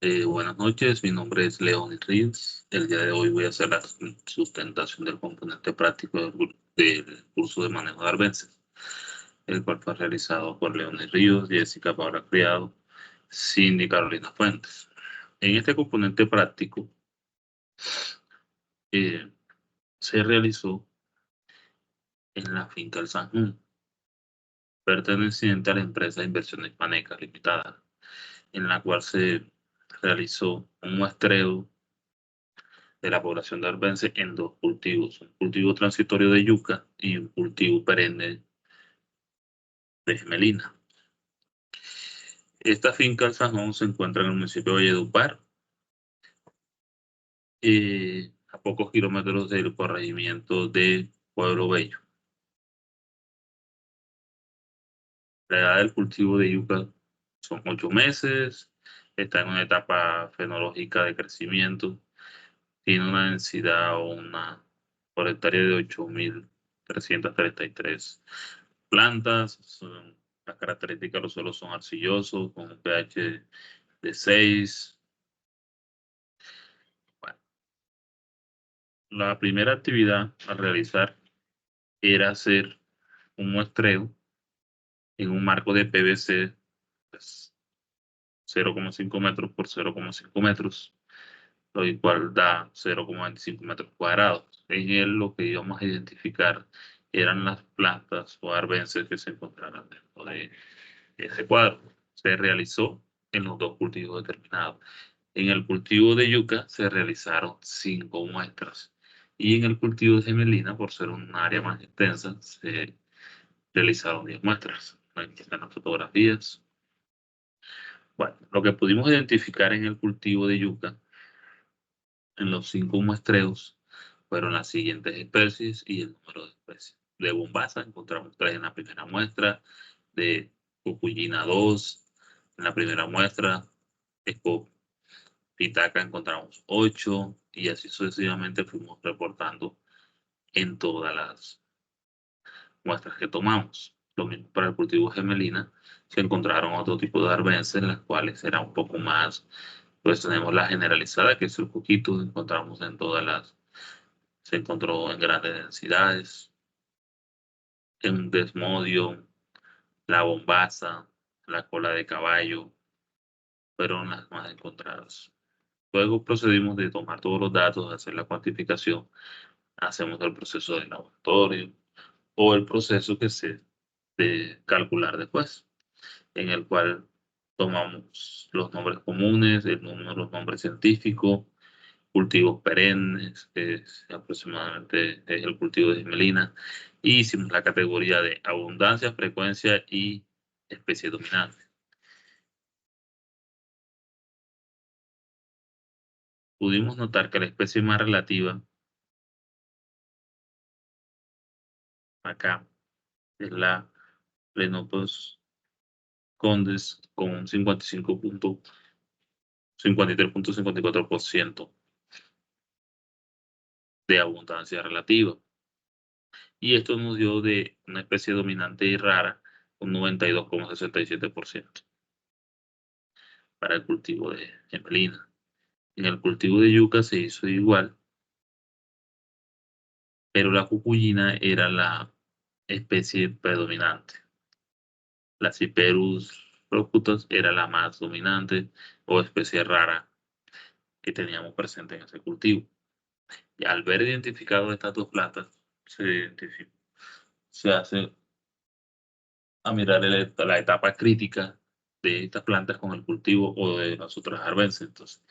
Buenas noches, mi nombre es León Ríos. El día de hoy voy a hacer la sustentación del componente práctico del curso de manejo de arbences, el cual fue realizado por León Ríos, Jessica Paula Criado, Cindy Carolina Fuentes. En este componente práctico eh, se realizó en la finca El San Juan, perteneciente a la empresa de Inversiones Panecas Limitada, en la cual se realizó un muestreo de la población de arbense en dos cultivos, un cultivo transitorio de yuca y un cultivo perenne de gemelina. Esta finca El Sajón se encuentra en el municipio de Valledupar, a pocos kilómetros del corregimiento de Pueblo Bello. La edad del cultivo de yuca son 8 meses, está en una etapa fenológica de crecimiento, tiene una densidad o una por hectárea de 8.333 plantas. Las características de los suelos son arcillosos, con un pH de 6. Bueno, la primera actividad a realizar era hacer un muestreo en un marco de PVC, pues, 0,5 metros por 0,5 metros, lo cual da 0,25 metros cuadrados. En él lo que íbamos a identificar eran las plantas o arbences que se encontraran dentro de ese cuadro. Se realizó en los dos cultivos determinados. En el cultivo de yuca se realizaron 5 muestras y en el cultivo de gemelina, por ser un área más extensa, se realizaron 10 muestras. Aquí están las fotografías. Bueno, lo que pudimos identificar en el cultivo de yuca, en los 5 muestreos, fueron las siguientes especies y el número de especies. De bombaza encontramos 3 en la primera muestra, de cucuyina 2 en la primera muestra, de pitaca encontramos 8 y así sucesivamente fuimos reportando en todas las muestras que tomamos. Lo mismo para el cultivo gemelina, se encontraron otro tipo de arbences, las cuales eran un poco más, pues tenemos la generalizada, que es el cuquito, encontramos en todas las, se encontró en grandes densidades, en desmodio, la bombaza, la cola de caballo, fueron las más encontradas. Luego procedimos de tomar todos los datos, hacer la cuantificación, hacemos el proceso de laboratorio o el proceso que se de calcular después, en el cual tomamos los nombres comunes, el número, los nombres científicos, cultivos perennes, que es aproximadamente es el cultivo de gemelina, y hicimos la categoría de abundancia, frecuencia y especie dominante. Pudimos notar que la especie más relativa acá es la Plenopus condes con un 53,54% de abundancia relativa. Y esto nos dio de una especie dominante y rara un 92,67% para el cultivo de gemelina. En el cultivo de yuca se hizo igual, pero la cucuyina era la especie predominante. La Cyperus procutus era la más dominante o especie rara que teníamos presente en ese cultivo. Y al ver identificado estas dos plantas, se hace a mirar la etapa crítica de estas plantas con el cultivo o de las otras arbences. Entonces,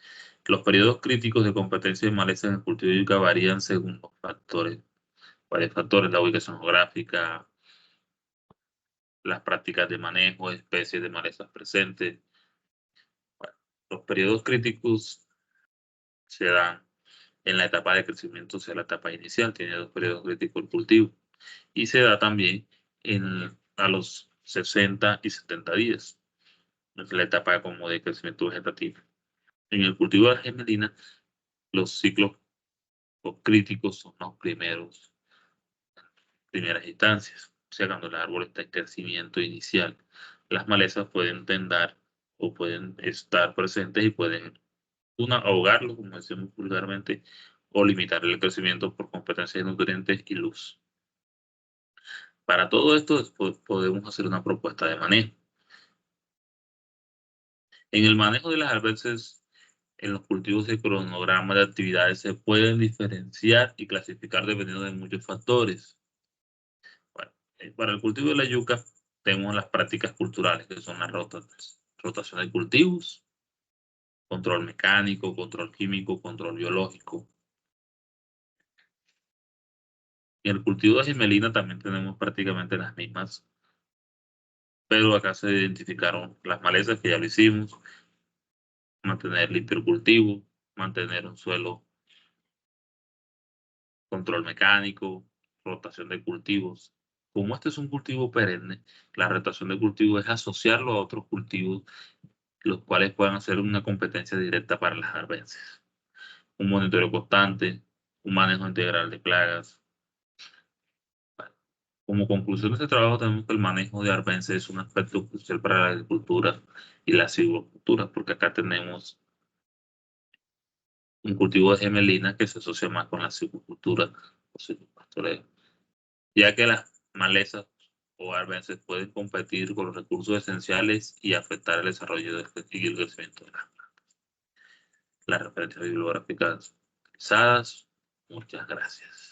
los periodos críticos de competencia de maleza en el cultivo de yuca varían según los factores, varios factores, la ubicación geográfica, las prácticas de manejo, especies de malezas presentes. Bueno, los periodos críticos se dan en la etapa de crecimiento, o sea, la etapa inicial, tiene 2 periodos críticos el cultivo, y se da también a los 60 y 70 días, es la etapa como de crecimiento vegetativo. En el cultivo de la gemelina, los ciclos críticos son los primeras instancias, o sea, cuando el árbol está en crecimiento inicial. Las malezas pueden tendar o pueden estar presentes y pueden Una, ahogarlo, como decimos vulgarmente, o limitar el crecimiento por competencia de nutrientes y luz. Para todo esto podemos hacer una propuesta de manejo. En el manejo de las arbences en los cultivos de cronograma de actividades se pueden diferenciar y clasificar dependiendo de muchos factores. Bueno, para el cultivo de la yuca tenemos las prácticas culturales, que son las rotación de cultivos, control mecánico, control químico, control biológico. Y en el cultivo de gemelina también tenemos prácticamente las mismas, pero acá se identificaron las malezas, que ya lo hicimos, mantener limpio el cultivo, mantener un suelo, control mecánico, rotación de cultivos. Como este es un cultivo perenne, la rotación de cultivos es asociarlo a otros cultivos, los cuales puedan hacer una competencia directa para las arbences. Un monitoreo constante, un manejo integral de plagas. Como conclusión de este trabajo tenemos que el manejo de arbences es un aspecto crucial para la agricultura y la silvicultura, porque acá tenemos un cultivo de gemelina que se asocia más con la silvicultura o silvopastoreo, ya que las malezas o arbences pueden competir con los recursos esenciales y afectar el desarrollo y el crecimiento de las referencias bibliográficas utilizadas. Muchas gracias.